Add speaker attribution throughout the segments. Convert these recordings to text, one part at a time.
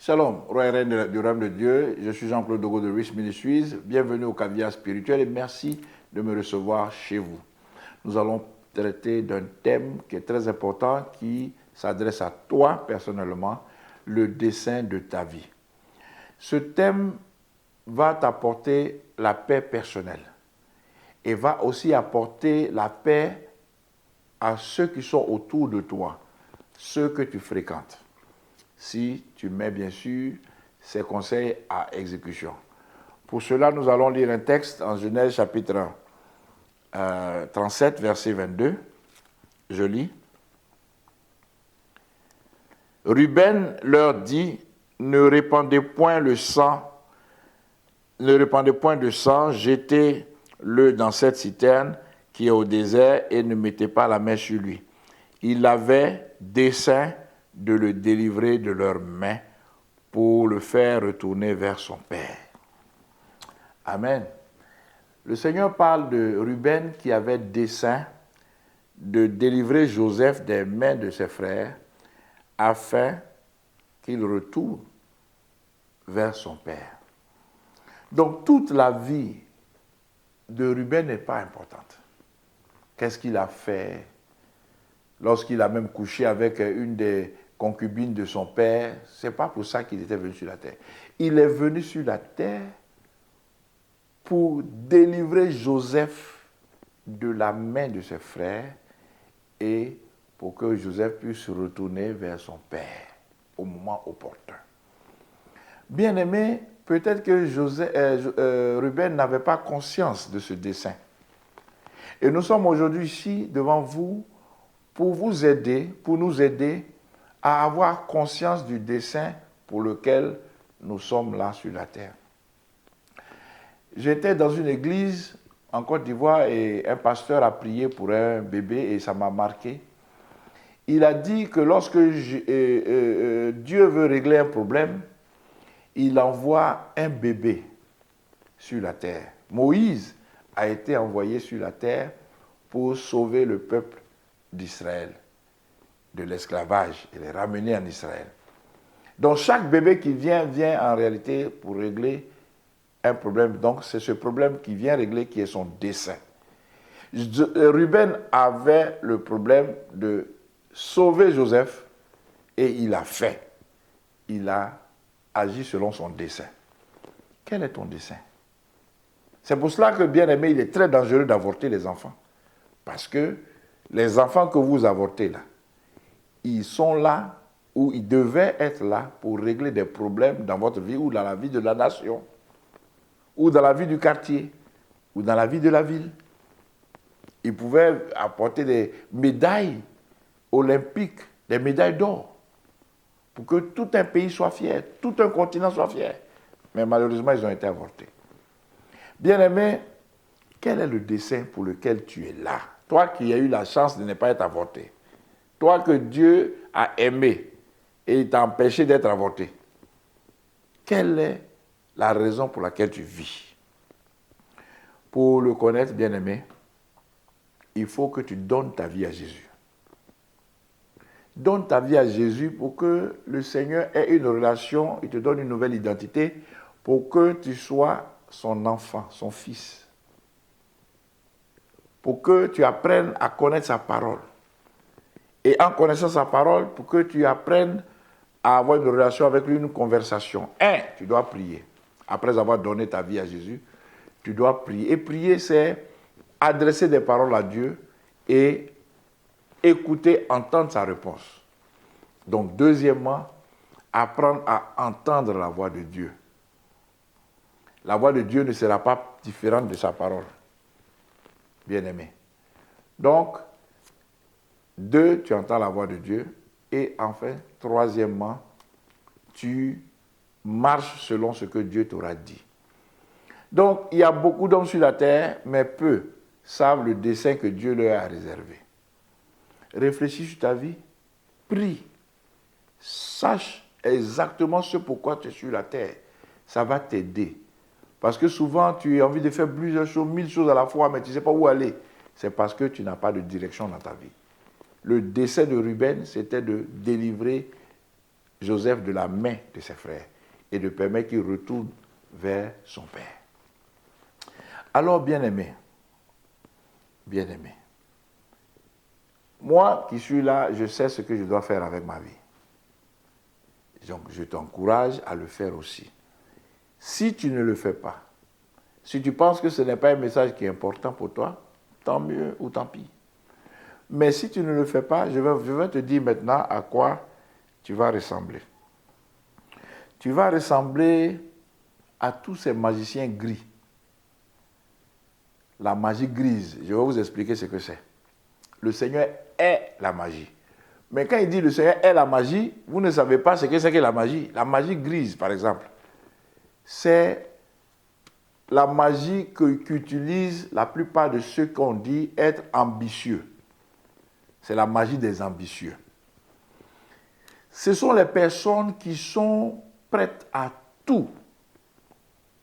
Speaker 1: Shalom, roi et reine du royaume de Dieu, je suis Jean-Claude Dogo de Rich Ministries. Bienvenue au Caviar Spirituel et merci de me recevoir chez vous. Nous allons traiter d'un thème qui est très important, qui s'adresse à toi personnellement, le dessein de ta vie. Ce thème va t'apporter la paix personnelle et va aussi apporter la paix à ceux qui sont autour de toi, ceux que tu fréquentes. Si tu mets bien sûr ces conseils à exécution. Pour cela, nous allons lire un texte en Genèse chapitre 37, verset 22. Je lis. Ruben leur dit, ne répandez point de sang, jetez-le dans cette citerne qui est au désert et ne mettez pas la main sur lui. Il avait dessein de le délivrer de leurs mains pour le faire retourner vers son père. Amen. Le Seigneur parle de Ruben qui avait dessein de délivrer Joseph des mains de ses frères afin qu'il retourne vers son père. Donc toute la vie de Ruben n'est pas importante. Qu'est-ce qu'il a fait lorsqu'il a même couché avec une des concubine de son père? Ce n'est pas pour ça qu'il était venu sur la terre. Il est venu sur la terre pour délivrer Joseph de la main de ses frères et pour que Joseph puisse retourner vers son père au moment opportun. Bien-aimé, peut-être que Ruben n'avait pas conscience de ce dessein. Et nous sommes aujourd'hui ici devant vous pour vous aider, pour nous aider à avoir conscience du dessein pour lequel nous sommes là sur la terre. J'étais dans une église en Côte d'Ivoire et un pasteur a prié pour un bébé et ça m'a marqué. Il a dit que lorsque Dieu veut régler un problème, il envoie un bébé sur la terre. Moïse a été envoyé sur la terre pour sauver le peuple d'Israël de l'esclavage et les ramener en Israël. Donc chaque bébé qui vient en réalité pour régler un problème. Donc c'est ce problème qui vient régler qui est son dessein. Ruben avait le problème de sauver Joseph et il a fait. Il a agi selon son dessein. Quel est ton dessein? C'est pour cela que, bien aimé, il est très dangereux d'avorter les enfants. Parce que les enfants que vous avortez là, ils sont là ou ils devaient être là pour régler des problèmes dans votre vie ou dans la vie de la nation, ou dans la vie du quartier, ou dans la vie de la ville. Ils pouvaient apporter des médailles olympiques, des médailles d'or, pour que tout un pays soit fier, tout un continent soit fier. Mais malheureusement, ils ont été avortés. Bien-aimé, quel est le dessein pour lequel tu es là? Toi qui as eu la chance de ne pas être avorté. Toi que Dieu a aimé et il t'a empêché d'être avorté. Quelle est la raison pour laquelle tu vis? Pour le connaître, bien-aimé, il faut que tu donnes ta vie à Jésus. Donne ta vie à Jésus pour que le Seigneur ait une relation, il te donne une nouvelle identité, pour que tu sois son enfant, son fils. Pour que tu apprennes à connaître sa parole. Et en connaissant sa parole, pour que tu apprennes à avoir une relation avec lui, une conversation. Tu dois prier. Après avoir donné ta vie à Jésus, tu dois prier. Et prier, c'est adresser des paroles à Dieu et écouter, entendre sa réponse. Donc, deuxièmement, apprendre à entendre la voix de Dieu. La voix de Dieu ne sera pas différente de sa parole. Bien-aimé. Donc, 2, tu entends la voix de Dieu. Et enfin, troisièmement, tu marches selon ce que Dieu t'aura dit. Donc, il y a beaucoup d'hommes sur la terre, mais peu savent le dessein que Dieu leur a réservé. Réfléchis sur ta vie, prie, sache exactement ce pourquoi tu es sur la terre. Ça va t'aider. Parce que souvent, tu as envie de faire plusieurs choses, 1000 choses à la fois, mais tu ne sais pas où aller. C'est parce que tu n'as pas de direction dans ta vie. Le dessein de Ruben, c'était de délivrer Joseph de la main de ses frères et de permettre qu'il retourne vers son père. Alors, bien-aimé, moi qui suis là, je sais ce que je dois faire avec ma vie. Donc, je t'encourage à le faire aussi. Si tu ne le fais pas, si tu penses que ce n'est pas un message qui est important pour toi, tant mieux ou tant pis. Mais si tu ne le fais pas, je vais te dire maintenant à quoi tu vas ressembler. Tu vas ressembler à tous ces magiciens gris. La magie grise, je vais vous expliquer ce que c'est. Le Seigneur est la magie. Mais quand il dit le Seigneur est la magie, vous ne savez pas ce que c'est que la magie. La magie grise, par exemple, c'est la magie qu'utilisent la plupart de ceux qu'on dit être ambitieux. C'est la magie des ambitieux. Ce sont les personnes qui sont prêtes à tout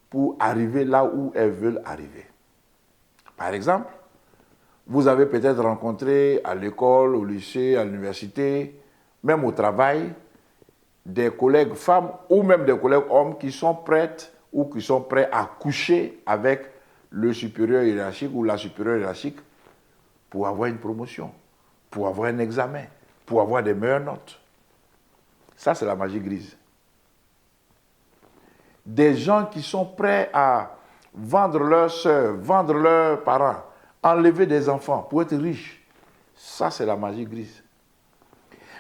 Speaker 1: pour arriver là où elles veulent arriver. Par exemple, vous avez peut-être rencontré à l'école, au lycée, à l'université, même au travail, des collègues femmes ou même des collègues hommes qui sont prêtes ou qui sont prêts à coucher avec le supérieur hiérarchique ou la supérieure hiérarchique pour avoir une promotion, pour avoir un examen, pour avoir des meilleures notes. Ça, c'est la magie grise. Des gens qui sont prêts à vendre leurs soeurs, vendre leurs parents, enlever des enfants pour être riches. Ça, c'est la magie grise.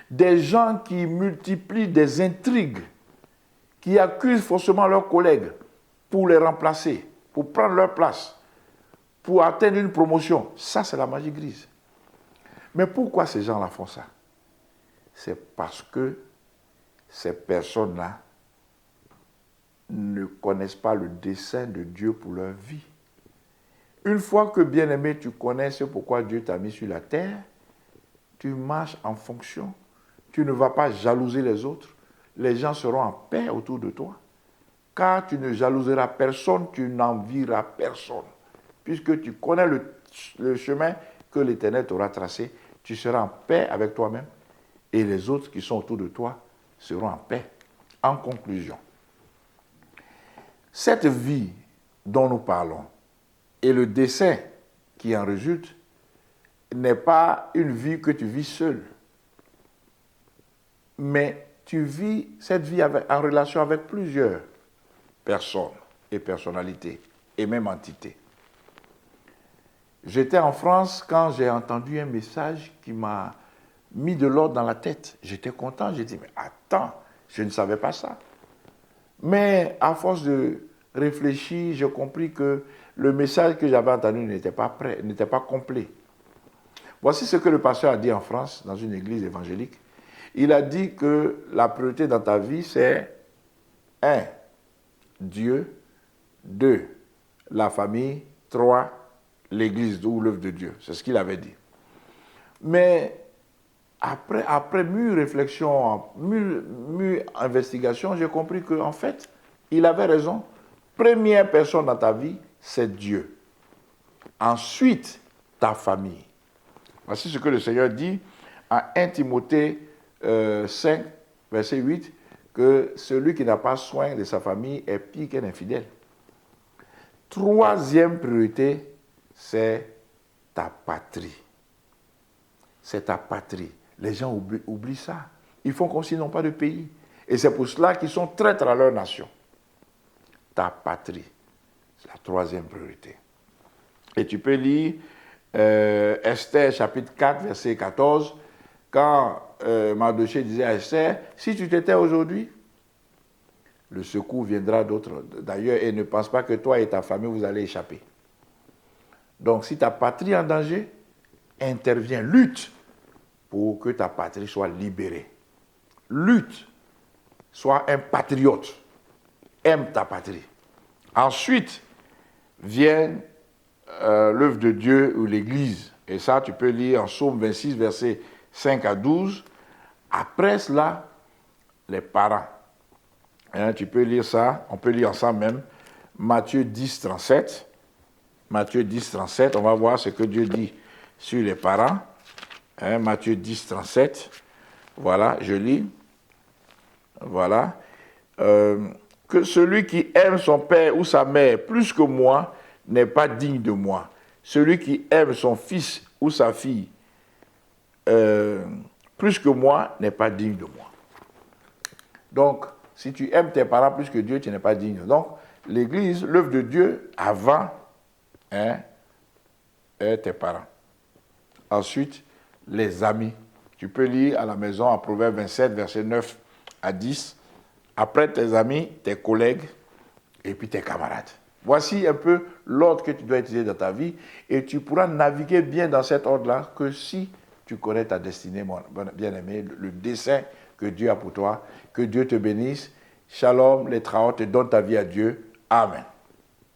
Speaker 1: Des gens qui multiplient des intrigues, qui accusent forcément leurs collègues pour les remplacer, pour prendre leur place, pour atteindre une promotion. Ça, c'est la magie grise. Mais pourquoi ces gens-là font ça? C'est parce que ces personnes-là ne connaissent pas le dessein de Dieu pour leur vie. Une fois que, bien-aimé, tu connais ce pourquoi Dieu t'a mis sur la terre, tu marches en fonction. Tu ne vas pas jalouser les autres. Les gens seront en paix autour de toi. Car tu ne jalouseras personne, tu n'envieras personne. Puisque tu connais le chemin que l'Éternel t'aura tracé, tu seras en paix avec toi-même et les autres qui sont autour de toi seront en paix. En conclusion, cette vie dont nous parlons et le dessein qui en résulte n'est pas une vie que tu vis seul, mais tu vis cette vie en relation avec plusieurs personnes et personnalités et même entités. J'étais en France quand j'ai entendu un message qui m'a mis de l'ordre dans la tête. J'étais content, j'ai dit, mais attends, je ne savais pas ça. Mais à force de réfléchir, j'ai compris que le message que j'avais entendu n'était pas prêt, n'était pas complet. Voici ce que le pasteur a dit en France, dans une église évangélique. Il a dit que la priorité dans ta vie, c'est 1. Dieu, 2. La famille, 3. L'église ou l'œuvre de Dieu. C'est ce qu'il avait dit. Mais après mûre réflexion, mûre investigation, j'ai compris qu'en fait, il avait raison. Première personne dans ta vie, c'est Dieu. Ensuite, ta famille. Voici ce que le Seigneur dit à 1 Timothée 5, verset 8, que celui qui n'a pas soin de sa famille est pire qu'un infidèle. Troisième priorité, c'est ta patrie. C'est ta patrie. Les gens oublient ça. Ils font comme s'ils n'ont pas de pays. Et c'est pour cela qu'ils sont traîtres à leur nation. Ta patrie. C'est la troisième priorité. Et tu peux lire Esther chapitre 4, verset 14, quand Mardochée disait à Esther, si tu t'étais aujourd'hui, le secours viendra d'autres d'ailleurs et ne pense pas que toi et ta famille vous allez échapper. Donc si ta patrie est en danger, interviens, lutte pour que ta patrie soit libérée. Lutte, sois un patriote, aime ta patrie. Ensuite vient l'œuvre de Dieu ou l'Église. Et ça, tu peux lire en Psaume 26, versets 5 à 12. Après cela, les parents. Hein, tu peux lire ça, on peut lire ensemble même. Matthieu 10, 37. Matthieu 10, 37, on va voir ce que Dieu dit sur les parents. Hein, Matthieu 10, 37. Voilà, je lis. Voilà. Que celui qui aime son père ou sa mère plus que moi n'est pas digne de moi. Celui qui aime son fils ou sa fille plus que moi n'est pas digne de moi. Donc, si tu aimes tes parents plus que Dieu, tu n'es pas digne. Donc, l'Église, l'œuvre de Dieu avant tes parents. Ensuite, les amis. Tu peux lire à la maison en Proverbe 27, versets 9 à 10. Après tes amis, tes collègues et puis tes camarades. Voici un peu l'ordre que tu dois utiliser dans ta vie et tu pourras naviguer bien dans cet ordre-là que si tu connais ta destinée, mon bien-aimé, le dessein que Dieu a pour toi. Que Dieu te bénisse. Shalom, les traortes, donne ta vie à Dieu. Amen.